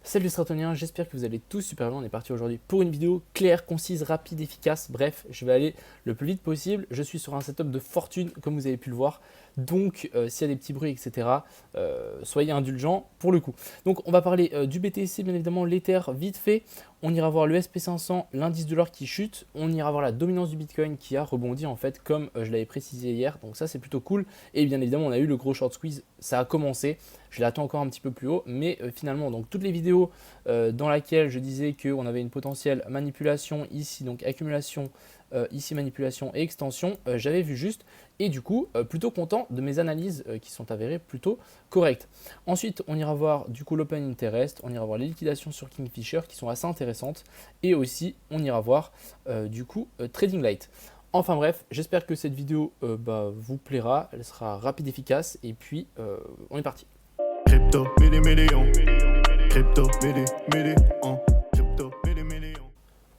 Salut les stratoniens, j'espère que vous allez tous super bien. On est parti aujourd'hui pour une vidéo claire, concise, rapide, efficace. Bref, je vais aller le plus vite possible. Je suis sur un setup de fortune, comme vous avez pu le voir. Donc, s'il y a des petits bruits, etc., soyez indulgents pour le coup. Donc, on va parler du BTC, bien évidemment, l'Ether, vite fait. On ira voir le SP500, l'indice de l'or qui chute. On ira voir la dominance du Bitcoin qui a rebondi, en fait, comme je l'avais précisé hier. Donc, ça, c'est plutôt cool. Et bien évidemment, on a eu le gros short squeeze. Ça a commencé. Je l'attends encore un petit peu plus haut. Mais finalement, donc, toutes les vidéos dans lesquelles je disais qu'on avait une potentielle manipulation ici, donc accumulation, ici manipulation et extension, j'avais vu juste. Et du coup, plutôt content de mes analyses qui sont avérées plutôt correctes. Ensuite, on ira voir du coup l'open interest, on ira voir les liquidations sur Kingfisher qui sont assez intéressantes. Et aussi, on ira voir du coup Trading Light. Enfin bref, j'espère que cette vidéo vous plaira, elle sera rapide, efficace. Et puis, on est parti. Crypto, million. Crypto, million. Crypto, million.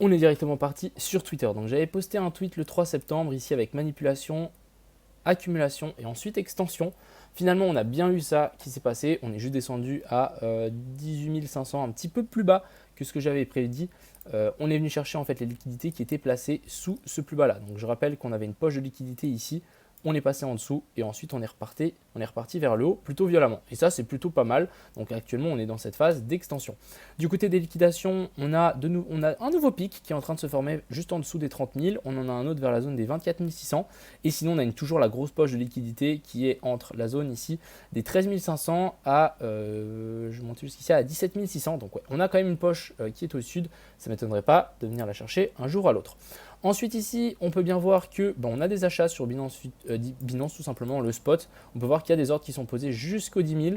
On est directement parti sur Twitter. Donc j'avais posté un tweet le 3 septembre ici avec manipulation, accumulation et ensuite extension. Finalement, on a bien eu ça qui s'est passé. On est juste descendu à 18 500, un petit peu plus bas que ce que j'avais prédit. On est venu chercher en fait les liquidités qui étaient placées sous ce plus bas là. Donc je rappelle qu'on avait une poche de liquidité ici. On est passé en dessous et ensuite on est reparti vers le haut plutôt violemment. Et ça, c'est plutôt pas mal. Donc actuellement, on est dans cette phase d'extension. Du côté des liquidations, on a un nouveau pic qui est en train de se former juste en dessous des 30 000. On en a un autre vers la zone des 24 600. Et sinon, on a toujours la grosse poche de liquidité qui est entre la zone ici des 13 500 à, je monte jusqu'ici à 17 600. Donc ouais, on a quand même une poche qui est au sud. Ça ne m'étonnerait pas de venir la chercher un jour à l'autre. Ensuite ici, on peut bien voir que on a des achats sur Binance, tout simplement, le spot. On peut voir qu'il y a des ordres qui sont posés jusqu'aux 10 000.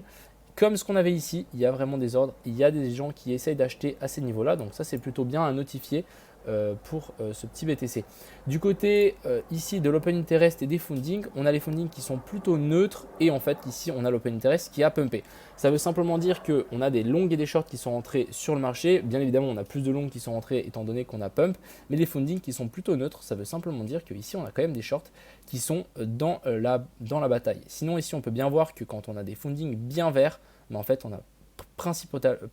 Comme ce qu'on avait ici, il y a vraiment des ordres. Il y a des gens qui essayent d'acheter à ces niveaux-là. Donc ça, c'est plutôt bien à notifier pour ce petit BTC. Du côté ici de l'open interest et des fundings, on a les fundings qui sont plutôt neutres. Et en fait, ici, on a l'open interest qui a pumpé. Ça veut simplement dire qu'on a des longs et des shorts qui sont entrés sur le marché. Bien évidemment, on a plus de longs qui sont entrés étant donné qu'on a pump. Mais les fundings qui sont plutôt neutres, ça veut simplement dire qu'ici, on a quand même des shorts qui sont dans la bataille. Sinon, ici, on peut bien voir que quand on a des fundings bien verts, mais en fait, on a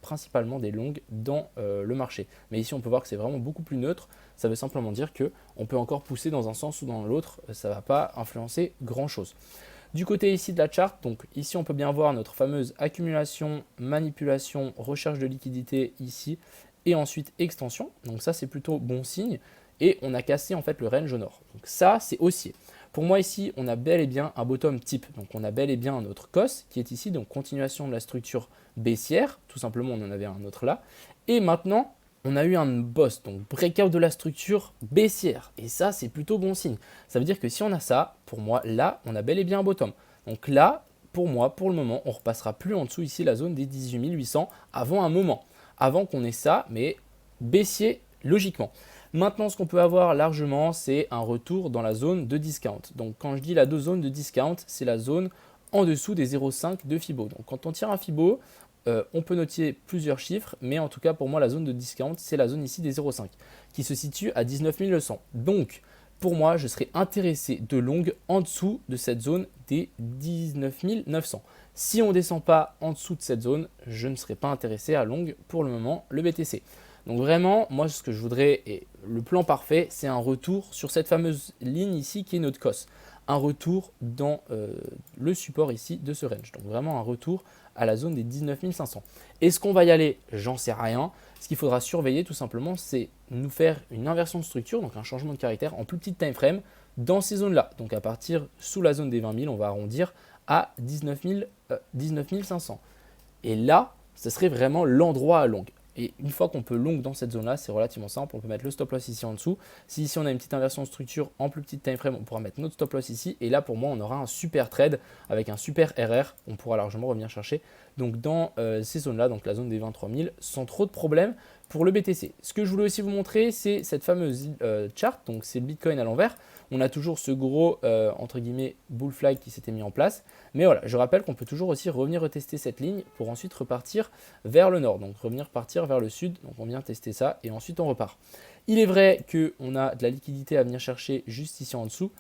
principalement des longues dans le marché. Mais ici, on peut voir que c'est vraiment beaucoup plus neutre. Ça veut simplement dire qu'on peut encore pousser dans un sens ou dans l'autre. Ça ne va pas influencer grand-chose. Du côté ici de la charte, donc ici on peut bien voir notre fameuse accumulation, manipulation, recherche de liquidité ici et ensuite extension. Donc ça c'est plutôt bon signe et on a cassé en fait le range au nord. Donc ça c'est haussier. Pour moi ici on a bel et bien un bottom type. Donc on a bel et bien notre COS qui est ici, donc continuation de la structure baissière. Tout simplement on en avait un autre là. Et maintenant on a eu un boss, donc breakout de la structure baissière. Et ça, c'est plutôt bon signe. Ça veut dire que si on a ça, pour moi, là, on a bel et bien un bottom. Donc là, pour moi, pour le moment, on ne repassera plus en dessous ici la zone des 18 800 avant un moment. Avant qu'on ait ça, mais baissier logiquement. Maintenant, ce qu'on peut avoir largement, c'est un retour dans la zone de discount. Donc quand je dis la zone de discount, c'est la zone en dessous des 0,5 de Fibo. Donc quand on tire un Fibo, on peut noter plusieurs chiffres, mais en tout cas pour moi la zone de discount c'est la zone ici des 0,5 qui se situe à 19 900. Donc pour moi je serais intéressé de long en dessous de cette zone des 19 900. Si on ne descend pas en dessous de cette zone, je ne serais pas intéressé à long pour le moment le BTC. Donc vraiment, moi ce que je voudrais, et le plan parfait, c'est un retour sur cette fameuse ligne ici qui est notre COS. Un retour dans le support ici de ce range. Donc vraiment un retour à la zone des 19 500. Est-ce qu'on va y aller? J'en sais rien. Ce qu'il faudra surveiller tout simplement, c'est nous faire une inversion de structure, donc un changement de caractère en plus petite time frame dans ces zones-là. Donc à partir sous la zone des 20 000, on va arrondir à 19 500. Et là, ce serait vraiment l'endroit à long. Et une fois qu'on peut long dans cette zone-là, c'est relativement simple. On peut mettre le stop loss ici en dessous. Si ici on a une petite inversion de structure en plus petite time frame, on pourra mettre notre stop loss ici. Et là, pour moi, on aura un super trade avec un super RR. On pourra largement revenir chercher donc dans ces zones-là, donc la zone des 23 000, sans trop de problèmes pour le BTC. Ce que je voulais aussi vous montrer, c'est cette fameuse chart. Donc c'est le Bitcoin à l'envers. on a toujours ce gros, entre guillemets, bull flag qui s'était mis en place. Mais voilà, je rappelle qu'on peut toujours aussi revenir retester cette ligne pour ensuite repartir vers le nord. Donc partir vers le sud, donc on vient tester ça et ensuite on repart. Il est vrai qu'on a de la liquidité à venir chercher juste ici en dessous,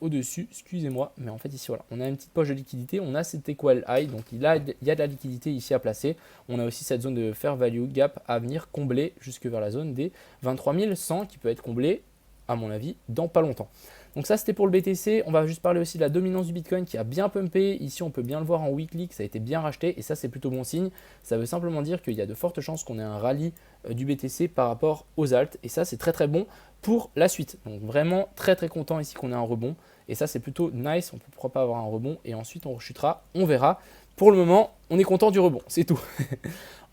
au-dessus, excusez-moi, mais en fait ici voilà, on a une petite poche de liquidité, on a cet equal high, donc il y a de la liquidité ici à placer. On a aussi cette zone de fair value gap à venir combler jusque vers la zone des 23 100 qui peut être comblée à mon avis dans pas longtemps. Donc ça c'était pour le BTC, on va juste parler aussi de la dominance du Bitcoin qui a bien pumpé, ici on peut bien le voir en weekly que ça a été bien racheté et ça c'est plutôt bon signe, ça veut simplement dire qu'il y a de fortes chances qu'on ait un rallye du BTC par rapport aux alts et ça c'est très très bon pour la suite. Donc vraiment très très content ici qu'on ait un rebond et ça c'est plutôt nice, on peut pourquoi pas avoir un rebond et ensuite on rechutera, on verra. Pour le moment on est content du rebond, c'est tout.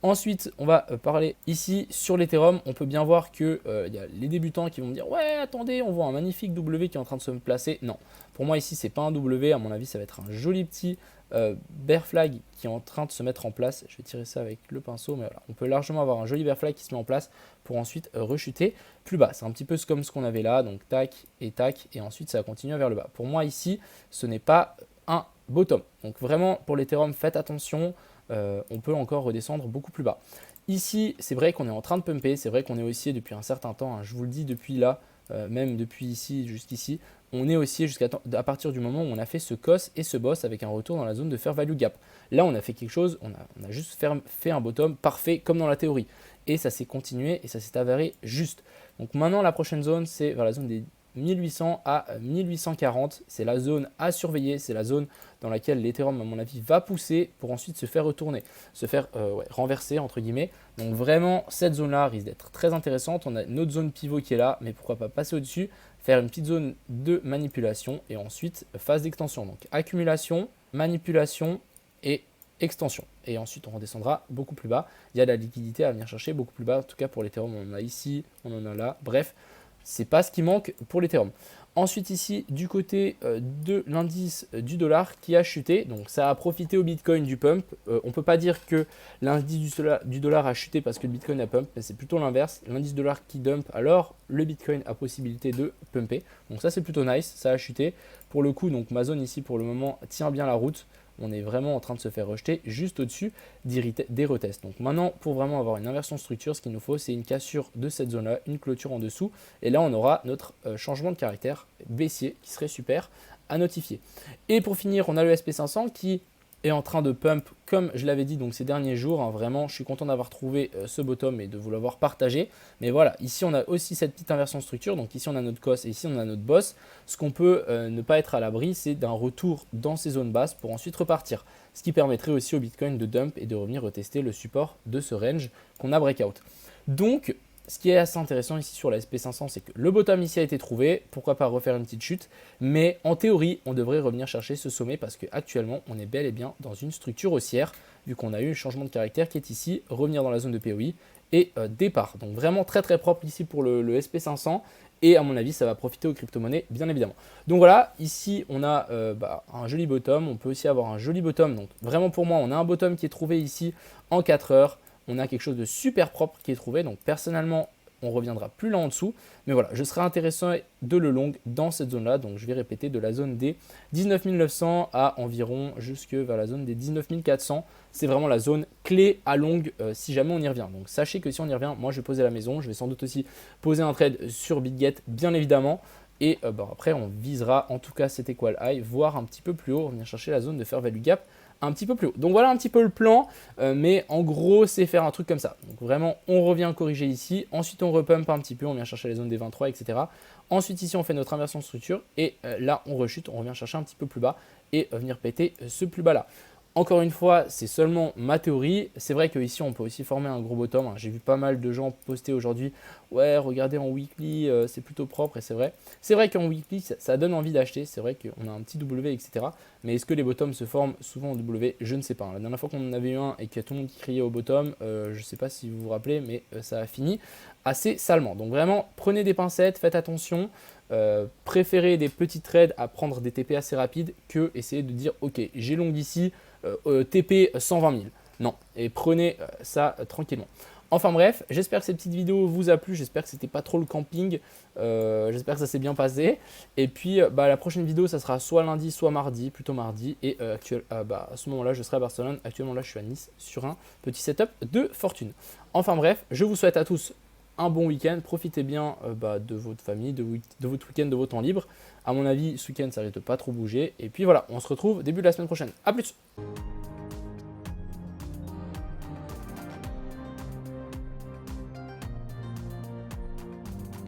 Ensuite, on va parler ici sur l'Ethereum. On peut bien voir qu'il y a les débutants qui vont me dire « Ouais, attendez, on voit un magnifique W qui est en train de se placer. » Non, pour moi ici, c'est pas un W. À mon avis, ça va être un joli petit bear flag qui est en train de se mettre en place. Je vais tirer ça avec le pinceau, mais voilà. On peut largement avoir un joli bear flag qui se met en place pour ensuite rechuter plus bas. C'est un petit peu comme ce qu'on avait là. Donc, tac, et ensuite, ça va continuer vers le bas. Pour moi, ici, ce n'est pas un bottom. Donc, vraiment, pour l'Ethereum, faites attention. On peut encore redescendre beaucoup plus bas. Ici, c'est vrai qu'on est en train de pumper, c'est vrai qu'on est haussier depuis un certain temps, hein, je vous le dis depuis là, même depuis ici jusqu'ici, on est haussier à partir du moment où on a fait ce COS et ce boss avec un retour dans la zone de fair value gap. Là, on a fait quelque chose, on a juste fait un bottom parfait comme dans la théorie. Et ça s'est continué et ça s'est avéré juste. Donc maintenant, la prochaine zone, c'est vers la zone des 1800 à 1840, c'est la zone à surveiller, c'est la zone dans laquelle l'Ethereum à mon avis va pousser pour ensuite se faire retourner, se faire renverser entre guillemets. Donc vraiment cette zone là risque d'être très intéressante, on a une autre zone pivot qui est là, mais pourquoi pas passer au-dessus, faire une petite zone de manipulation et ensuite phase d'extension. Donc accumulation, manipulation et extension. Et ensuite on redescendra beaucoup plus bas, il y a de la liquidité à venir chercher beaucoup plus bas, en tout cas pour l'Ethereum on en a ici, on en a là, bref. C'est pas ce qui manque pour l'Ethereum. Ensuite ici, du côté de l'indice du dollar qui a chuté, donc ça a profité au Bitcoin du pump. On ne peut pas dire que l'indice du dollar a chuté parce que le Bitcoin a pump, mais c'est plutôt l'inverse. L'indice dollar qui dump, alors le Bitcoin a possibilité de pumper. Donc ça c'est plutôt nice, ça a chuté. Pour le coup, donc ma zone ici pour le moment tient bien la route. On est vraiment en train de se faire rejeter juste au-dessus des retests. Donc maintenant, pour vraiment avoir une inversion de structure, ce qu'il nous faut, c'est une cassure de cette zone-là, une clôture en dessous. Et là, on aura notre changement de caractère baissier qui serait super à notifier. Et pour finir, on a le SP500 qui est en train de pump comme je l'avais dit donc ces derniers jours. Hein, vraiment, je suis content d'avoir trouvé ce bottom et de vous l'avoir partagé. Mais voilà, ici on a aussi cette petite inversion de structure. Donc ici on a notre COS et ici on a notre boss. Ce qu'on peut ne pas être à l'abri, c'est d'un retour dans ces zones basses pour ensuite repartir. Ce qui permettrait aussi au Bitcoin de dump et de revenir retester le support de ce range qu'on a breakout. Donc, ce qui est assez intéressant ici sur la SP500, c'est que le bottom ici a été trouvé. Pourquoi pas refaire une petite chute. Mais en théorie, on devrait revenir chercher ce sommet parce qu'actuellement, on est bel et bien dans une structure haussière. Vu qu'on a eu un changement de caractère qui est ici, revenir dans la zone de POI et départ. Donc vraiment très très propre ici pour le SP500. Et à mon avis, ça va profiter aux crypto-monnaies, bien évidemment. Donc voilà, ici, on a un joli bottom. On peut aussi avoir un joli bottom. Donc vraiment pour moi, on a un bottom qui est trouvé ici en 4 heures. On a quelque chose de super propre qui est trouvé. Donc personnellement, on reviendra plus là en dessous. Mais voilà, je serai intéressant de le long dans cette zone-là. Donc je vais répéter de la zone des 19 900 à environ jusque vers la zone des 19 400. C'est vraiment la zone clé à longue si jamais on y revient. Donc sachez que si on y revient, moi je vais poser la maison. Je vais sans doute aussi poser un trade sur BitGet, bien évidemment. Et après, on visera en tout cas cet equal high, voire un petit peu plus haut, venir chercher la zone de fair value gap un petit peu plus haut. Donc voilà un petit peu le plan, mais en gros, c'est faire un truc comme ça. Donc vraiment, on revient corriger ici, ensuite on repump un petit peu, on vient chercher les zones des 23, etc. Ensuite ici, on fait notre inversion de structure et là, on rechute, on revient chercher un petit peu plus bas et venir péter ce plus bas là. Encore une fois, c'est seulement ma théorie. C'est vrai qu'ici, on peut aussi former un gros bottom. J'ai vu pas mal de gens poster aujourd'hui. Ouais, regardez en weekly, c'est plutôt propre et c'est vrai. C'est vrai qu'en weekly, ça donne envie d'acheter. C'est vrai qu'on a un petit W, etc. Mais est-ce que les bottoms se forment souvent en W? Je ne sais pas. La dernière fois qu'on en avait eu un et qu'il y a tout le monde qui criait au bottom, je ne sais pas si vous vous rappelez, mais ça a fini assez salement. Donc vraiment, prenez des pincettes, faites attention. Préférez des petits trades à prendre des TP assez rapides que essayer de dire ok, j'ai long ici, TP 120 000. Non, et prenez ça tranquillement. Enfin bref, j'espère que cette petite vidéo vous a plu, j'espère que c'était pas trop le camping, j'espère que ça s'est bien passé. Et puis la prochaine vidéo ça sera soit lundi soit mardi, plutôt mardi. Et à ce moment là je serai à Barcelone, actuellement là je suis à Nice sur un petit setup de fortune. Enfin bref, je vous souhaite à tous un bon week-end, profitez bien de votre famille, de votre week-end, de vos temps libres. À mon avis ce week-end ça risque de pas trop bouger. Et puis voilà, on se retrouve début de la semaine prochaine, à plus.